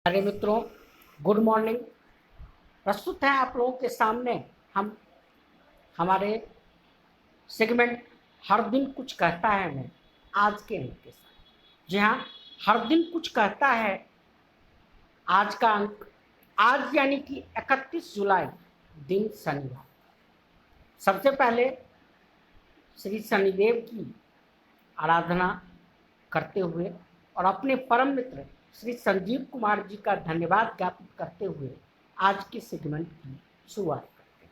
प्यारे मित्रों, good morning. प्रस्तुत है आप लोगों के सामने हम हमारे सेगमेंट हर दिन कुछ कहता है में आज के अंक के साथ। जी हाँ, हर दिन कुछ कहता है आज का अंक, आज यानी कि 31 जुलाई दिन शनिवार। सबसे पहले श्री शनिदेव की आराधना करते हुए और अपने परम मित्र श्री संजीव कुमार जी का धन्यवाद ज्ञापित करते हुए आज के सेगमेंट की शुरुआत करते हैं।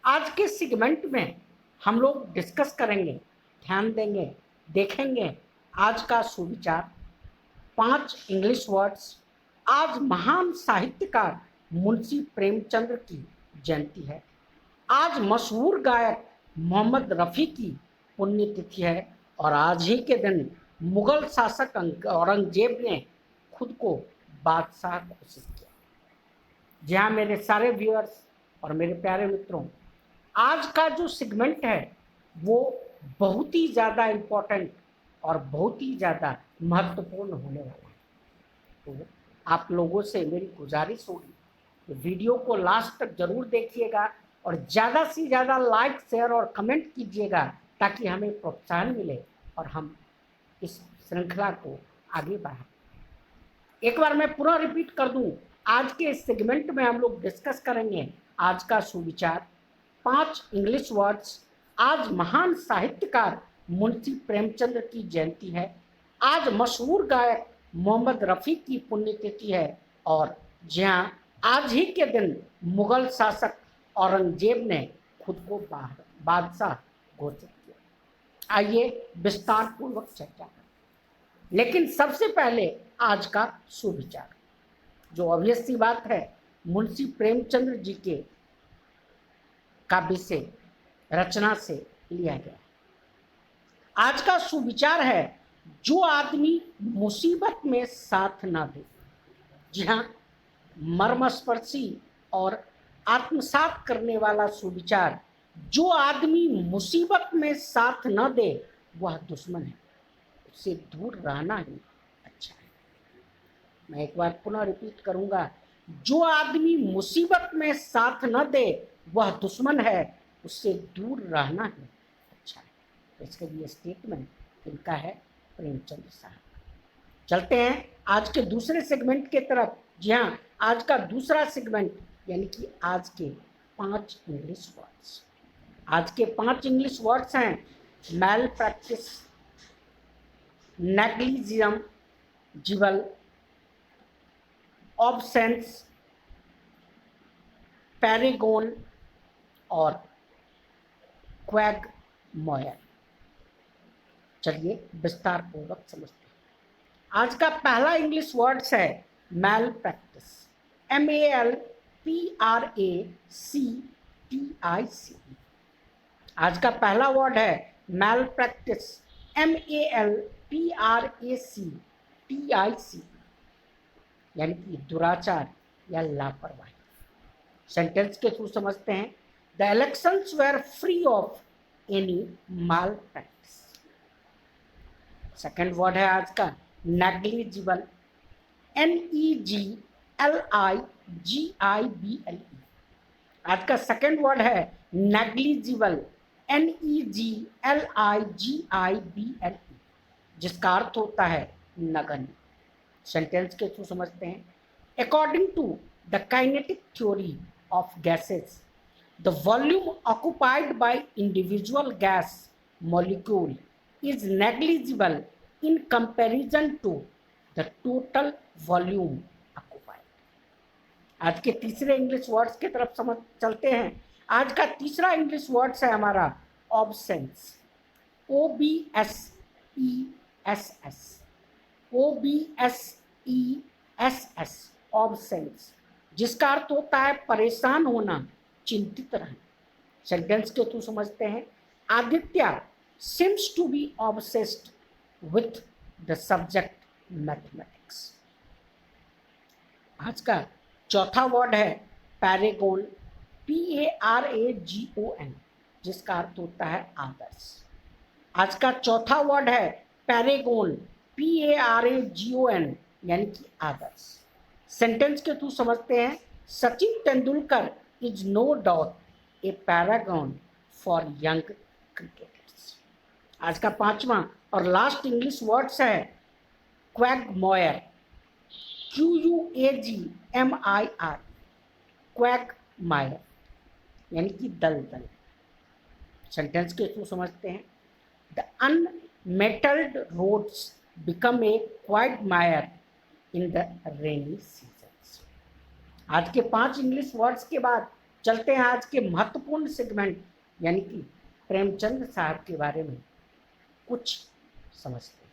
आज के सेगमेंट में हम लोग डिस्कस करेंगे, ध्यान देंगे, देखेंगे आज का सुविचार, 5 इंग्लिश वर्ड्स। आज महान साहित्यकार मुंशी प्रेमचंद्र की जयंती है। आज मशहूर गायक मोहम्मद रफ़ी की पुण्यतिथि है और आज ही के दिन मुगल शासक औरंगजेब ने खुद को बादशाह घोषित किया। जी हाँ मेरे सारे व्यूअर्स और मेरे प्यारे मित्रों, आज का जो सेगमेंट है वो बहुत ही ज़्यादा इम्पोर्टेंट और बहुत ही ज़्यादा महत्वपूर्ण होने वाला है। तो आप लोगों से मेरी गुजारिश होगी कि वीडियो को लास्ट तक जरूर देखिएगा और ज़्यादा से ज़्यादा लाइक, शेयर और कमेंट कीजिएगा ताकि हमें प्रोत्साहन मिले और हम इस श्रृंखला को आगे बढ़ाएं। एक बार मैं पुनः रिपीट कर दूं, आज के इस सेगमेंट में हम लोग डिस्कस करेंगे आज का सुविचार, 5 इंग्लिश वर्ड्स। आज महान साहित्यकार मुंशी प्रेमचंद्र की जयंती है। आज मशहूर गायक मोहम्मद रफ़ी की पुण्यतिथि है और जहाँ आज ही के दिन मुगल शासक औरंगजेब ने खुद को बादशाह घोषित किया। आइए विस्तार पूर्वक चर्चा करें, लेकिन सबसे पहले आज का सुविचार, जो ऑब्वियस सी बात है मुंशी प्रेमचंद्र जी के काव्य से, रचना से लिया गया। आज का सुविचार है, जो आदमी मुसीबत में साथ ना दे। जी हाँ, मर्मस्पर्शी और आत्मसात करने वाला सुविचार, जो आदमी मुसीबत में साथ न दे वह दुश्मन है, उससे दूर रहना ही अच्छा है। मैं एक बार पुनः रिपीट करूंगा, जो आदमी मुसीबत में साथ न दे वह दुश्मन है, उससे दूर रहना ही अच्छा है। तो इसके लिए स्टेटमेंट इनका है प्रेमचंद्र साहब। चलते हैं आज के दूसरे सेगमेंट के तरफ। जी हाँ, आज का दूसरा सेगमेंट यानी कि आज के 5 इंग्लिश वर्ड्स। आज के 5 इंग्लिश वर्ड्स हैं मैल प्रैक्टिस, नेग्लिजियम, जिवल, ऑब्सेंस, पैरेगोन और क्वैग मॉयर। चलिए विस्तार पूर्वक समझते हैं। आज का पहला इंग्लिश वर्ड्स है मैल प्रैक्टिस, MALPRACTIC। आज का पहला वर्ड है मैल प्रैक्टिस, MALPRACTIC, यानी कि दुराचार या लापरवाही। सेंटेंस के थ्रू समझते हैं। The elections were free of any malpractice. Second word है आज का नेग्लिजिबल, NEGLIGIBLE। आज का सेकेंड वर्ड है नेग्लिजिबल, NEGLIGIBLE, जिसका अर्थ होता है नगण्य। सेंटेंस के थ्रू समझते हैं। According to the kinetic theory of gases, the volume occupied by individual gas molecule is negligible in comparison to the total volume occupied। आज के तीसरे इंग्लिश वर्ड्स की तरफ समझ चलते हैं। आज का तीसरा इंग्लिश वर्ड्स है हमारा ऑब्सेंस, OBSESS, OBSESS, ऑब्सेंस, जिसका अर्थ होता है परेशान होना, चिंतित रहना। सेंटेंस के थ्रू समझते हैं। Aditya seems to be obsessed with the subject mathematics। आज का चौथा वर्ड है पैरेगोन, PARAGON, जिसका अर्थ होता है आदर्श। आज का चौथा वर्ड है पैरेगोन, PARAGON, यानी कि आदर्श। सेंटेंस के थ्रू समझते हैं। Sachin Tendulkar is no doubt a paragon for young cricketers. आज का पांचवा और लास्ट इंग्लिश वर्ड्स है क्वैगमॉयर, QUAGMIR, क्वैगमायर यानी कि दलदल। सेंटेंस के थ्रू समझते हैं। The unmetalled roads become a quagmire in the rainy seasons. आज के 5 इंग्लिश वर्ड्स के बाद चलते हैं आज के महत्वपूर्ण सेगमेंट यानी कि प्रेमचंद साहब के बारे में कुछ समझते हैं।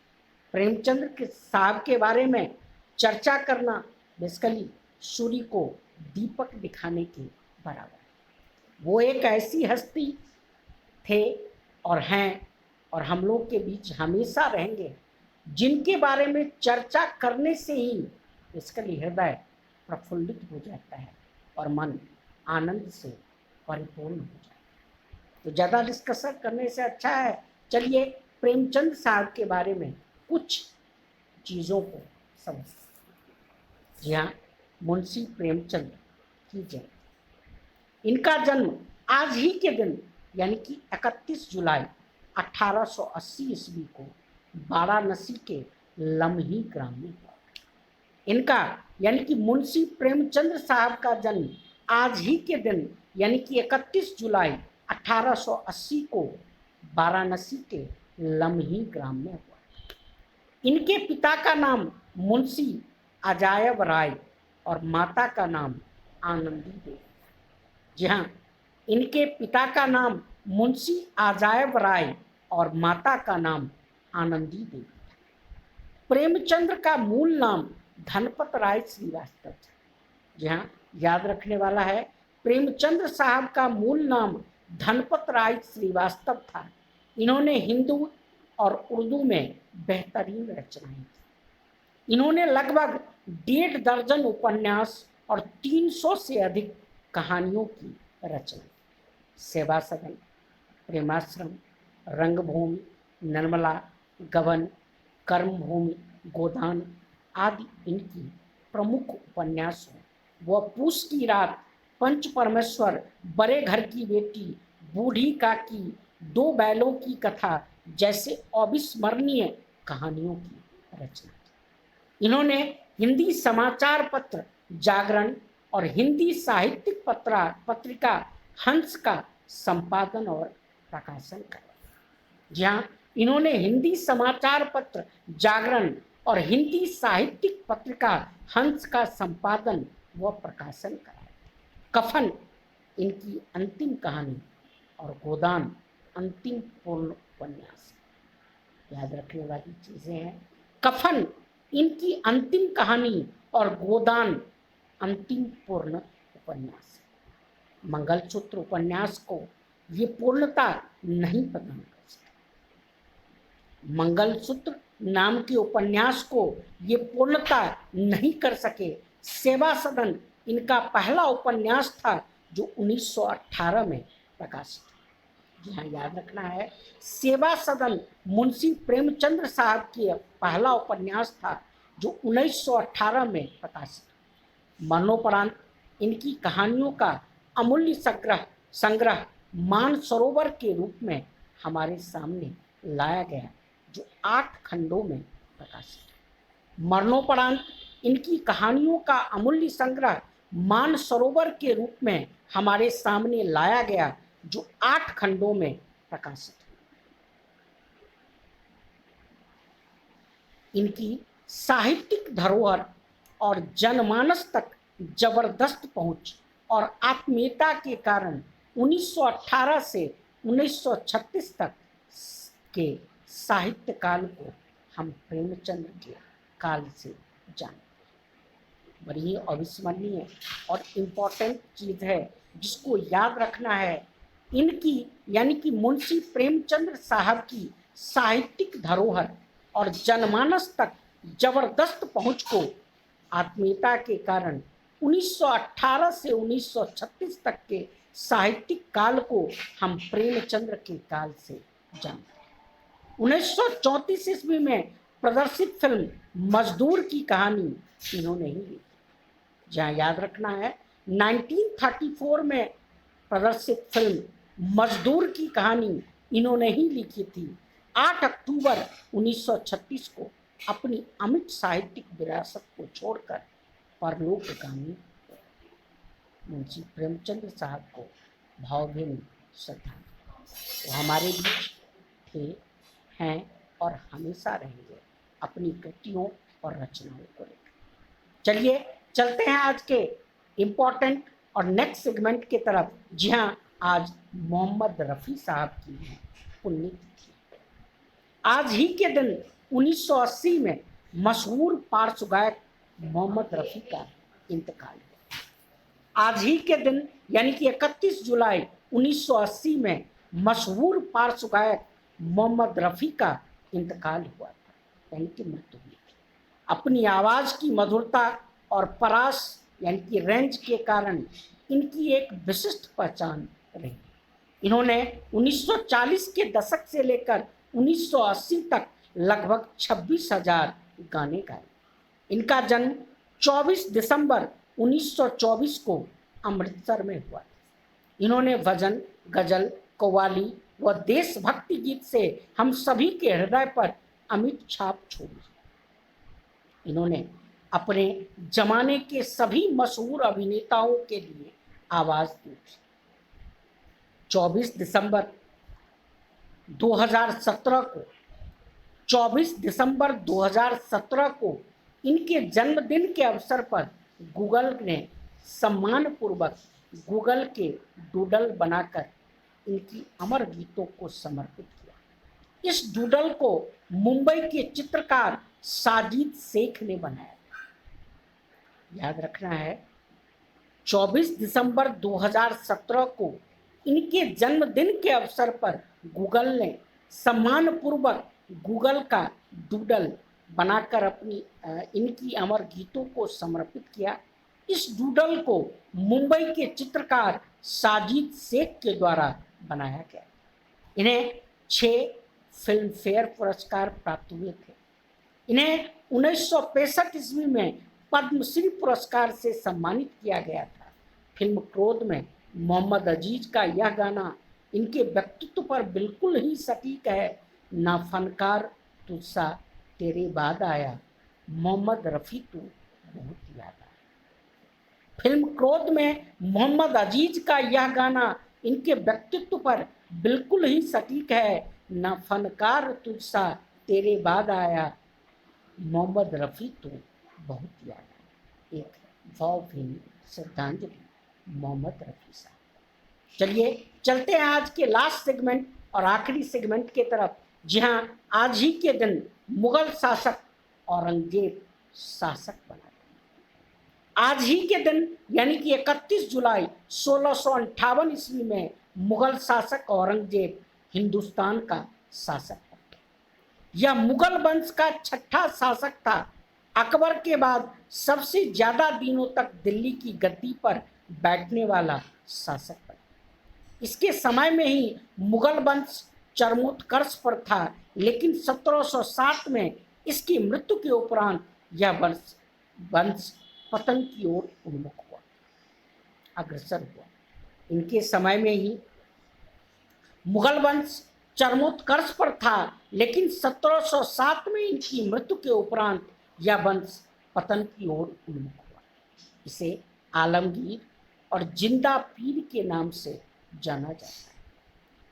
प्रेमचंद के साहब के बारे में चर्चा करना बेसिकली सूर्य को दीपक दिखाने के बराबर है। वो एक ऐसी हस्ती थे और हैं और हम लोग के बीच हमेशा रहेंगे जिनके बारे में चर्चा करने से ही बेसिकली हृदय प्रफुल्लित हो जाता है और मन आनंद से परिपूर्ण हो जाता है। तो ज़्यादा डिस्कशन करने से अच्छा है चलिए प्रेमचंद साहब के बारे में कुछ चीज़ों को समझते। जी हाँ, मुंशी प्रेमचंद की जयंती। इनका जन्म आज ही के दिन यानी कि 31 जुलाई 1880 ईस्वी को वाराणसी के लम्ही ग्राम में हुआ। इनका यानी कि मुंशी प्रेमचंद साहब का जन्म आज ही के दिन यानी कि 31 जुलाई 1880 को वाराणसी के लम्ही ग्राम में हुआ। इनके पिता का नाम मुंशी अजायब राय और माता का नाम आनंदी देवी। जी हाँ, इनके पिता का नाम मुंशी अजायब राय और माता का नाम आनंदी देवी। प्रेमचंद्र का मूल नाम धनपत राय श्रीवास्तव था। जी हाँ, याद रखने वाला है, प्रेमचंद्र साहब का मूल नाम धनपत राय श्रीवास्तव था। इन्होंने हिंदू और उर्दू में बेहतरीन रचनाएं की। इन्होंने लगभग 1.5 दर्जन उपन्यास और 300 से अधिक कहानियों की रचना। सेवा सदन, प्रेमाश्रम, रंगभूमि, निर्मला, गबन, कर्मभूमि, गोदान आदि इनकी प्रमुख उपन्यास हैं। वह पूस की रात, पंच परमेश्वर, बड़े घर की बेटी, बूढ़ी काकी, 2 बैलों की कथा जैसे अविस्मरणीय कहानियों की रचना की। इन्होंने हिंदी समाचार पत्र जागरण और हिंदी साहित्यिक पत्रिका हंस का संपादन और प्रकाशन करा। जहाँ इन्होंने हिंदी समाचार पत्र जागरण और हिंदी साहित्यिक पत्रिका हंस का संपादन व प्रकाशन करा। कफन इनकी अंतिम कहानी और गोदान अंतिम पूर्ण उपन्यास। याद रखने वाली चीजें हैं, कफन इनकी अंतिम कहानी और गोदान अंतिम पूर्ण उपन्यास। मंगलसूत्र उपन्यास को ये पूर्णता नहीं प्रदान कर सके। मंगलसूत्र नाम के उपन्यास को ये पूर्णता नहीं कर सके। सेवा सदन इनका पहला उपन्यास था जो 1918 में प्रकाशित। जी हाँ, याद रखना है, सेवा सदन मुंशी प्रेमचंद्र साहब की पहला उपन्यास था जो 1918 में प्रकाशित। मरणोपरांत इनकी कहानियों का अमूल्य संग्रह मानसरोवर के रूप में हमारे सामने लाया गया जो 8 खंडों में प्रकाशित। मरणोपरांत इनकी कहानियों का अमूल्य संग्रह मानसरोवर के रूप में हमारे सामने लाया गया जो 8 खंडों में प्रकाशित। इनकी साहित्यिक धरोहर और जनमानस तक जबरदस्त पहुंच और आत्मीयता के कारण 1918 से 1936 तक के साहित्य काल को हम प्रेमचंद के काल से जानते हैं। बड़ी अविस्मरणीय और इम्पोर्टेंट चीज़ है जिसको याद रखना है। इनकी यानी कि मुंशी प्रेमचंद साहब की साहित्यिक धरोहर और जनमानस तक जबरदस्त पहुंच को आत्मीयता के कारण 1918 से 1936 तक के साहित्यिक काल को हम प्रेमचंद्र के काल से जानते हैं। 1934 ईस्वी में प्रदर्शित फिल्म मजदूर की कहानी इन्होंने ही लिखी। जहाँ याद रखना है 1934 में प्रदर्शित फिल्म मजदूर की कहानी इन्होंने ही लिखी थी। 8 अक्टूबर 1936 को अपनी अमिट साहित्यिक विरासत को छोड़कर परलोकगामी मुंशी प्रेमचंद साहब को भावभीनी श्रद्धांजलि। वो हमारे बीच थे, हैं और हमेशा रहेंगे अपनी कृतियों और रचनाओं को लेकर। चलिए चलते हैं आज के इम्पोर्टेंट और नेक्स्ट सेगमेंट की तरफ। जी हाँ, आज मोहम्मद रफ़ी साहब की है पुण्यतिथि। आज ही के दिन 1980 में मशहूर पार्श्व गायक मोहम्मद रफ़ी का इंतकाल हुआ। आज ही के दिन यानी कि 31 जुलाई 1980 में मशहूर पार्श्व गायक मोहम्मद रफ़ी का इंतकाल हुआ था, यानी कि मृत्यु हुई थी। अपनी आवाज़ की मधुरता और परास यानी कि रेंज के कारण इनकी एक विशिष्ट पहचान रही। इन्होंने 1940 के दशक से लेकर 1980 तक लगभग 26,000 गाने गाए। इनका जन्म 24 दिसंबर 1924 को अमृतसर में हुआ। इन्होंने भजन, गजल, कव्वाली व देशभक्ति गीत से हम सभी के हृदय पर अमिट छाप छोड़ी। इन्होंने अपने जमाने के सभी मशहूर अभिनेताओं के लिए आवाज दी। 24 दिसंबर 2017 को इनके जन्मदिन के अवसर पर गूगल ने सम्मानपूर्वक गूगल के डूडल बनाकर इनकी अमर गीतों को समर्पित किया। इस डूडल को मुंबई के चित्रकार साजिद शेख ने बनाया। याद रखना है 24 दिसंबर 2017 को इनके जन्मदिन के अवसर पर गूगल ने सम्मानपूर्वक गूगल का डूडल बनाकर इनकी अमर गीतों को समर्पित किया। इस डूडल को मुंबई के चित्रकार साजिद शेख के द्वारा बनाया गया। इन्हें 6 फिल्म फेयर पुरस्कार प्राप्त हुए थे। इन्हें 1965 ईस्वी में पद्मश्री पुरस्कार से सम्मानित किया गया था। फिल्म क्रोध में मोहम्मद अजीज का यह गाना इनके व्यक्तित्व पर बिल्कुल ही सटीक है। ना फनकार तुझसा तेरे बाद आया, मोहम्मद रफ़ी तू बहुत याद आया। फिल्म क्रोध में मोहम्मद अजीज का यह गाना इनके व्यक्तित्व पर बिल्कुल ही सटीक है। ना फनकार तुझसा तेरे बाद आया, मोहम्मद रफ़ी तू बहुत याद आया। एक भावभीनी श्रद्धांजलि मोहम्मद रफ़ी साहब। चलिए चलते हैं आज के लास्ट सेगमेंट और आखिरी सेगमेंट की तरफ। जी हाँ, आज ही के दिन मुगल शासक औरंगजेब शासक बना। आज ही के दिन यानी कि 31 जुलाई 1658 ईस्वी में मुगल शासक औरंगजेब हिंदुस्तान का शासक बना। यह मुगल वंश का 6ठा शासक था। अकबर के बाद सबसे ज्यादा दिनों तक दिल्ली की गद्दी पर बैठने वाला शासक बना। इसके समय में ही मुगल वंश चरमोत्कर्ष पर था, लेकिन 1760 में इसकी मृत्यु के उपरांत यह वंश पतन की ओर उन्मुख हुआ, अग्रसर हुआ। इनके समय में ही मुगल वंश चरमोत्कर्ष पर था, लेकिन 1707 में इनकी मृत्यु के उपरांत यह वंश पतन की ओर उन्मुख हुआ। इसे आलमगीर और जिंदा पीर के नाम से जाना जाता है।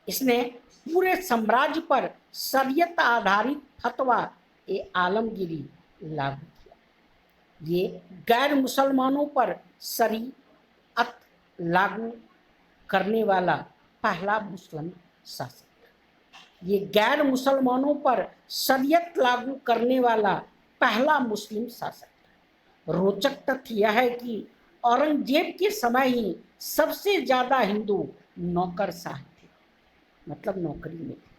इसने पूरे साम्राज्य पर शरीयत आधारित फतवा ए आलमगीरी लागू किया। ये गैर मुसलमानों पर शरीयत लागू करने वाला पहला मुस्लिम शासक था। ये गैर मुसलमानों पर शरीयत लागू करने वाला पहला मुस्लिम शासक था। रोचक तथ्य यह है कि औरंगजेब के समय ही सबसे ज्यादा हिंदू नौकरशाह थे, मतलब नौकरी में थे।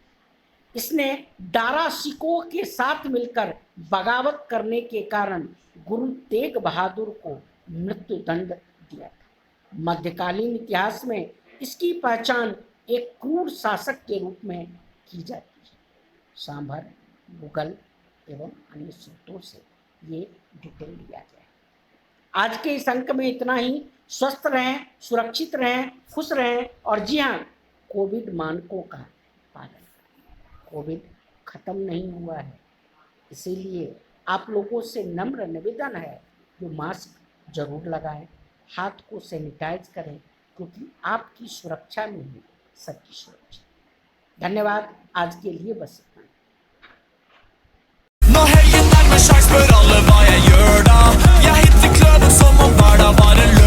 इसने दारा शिकोह के साथ मिलकर बगावत करने के कारण गुरु तेग बहादुर को मृत्युदंड दिया था। मध्यकालीन इतिहास में इसकी पहचान एक क्रूर शासक के रूप में की जाती है। सांभर, मुगल एवं अन्य सूत्रों से ये डिटेल लिया गया है। आज के इस अंक में इतना ही। स्वस्थ रहें, सुरक्षित रहें, खुश रहें और जी हाँ, कोविड मानकों का पालन करें। कोविड खत्म नहीं हुआ है, इसीलिए आप लोगों से नम्र निवेदन है कि मास्क जरूर लगाएं, हाथ को सैनिटाइज करें, क्योंकि आपकी सुरक्षा में ही सबकी सुरक्षा। धन्यवाद, आज के लिए बस इतना। Nå heier nærmer seg, spør alle hva jeg gjør da. Jeg hitter kløven som om hverdag var en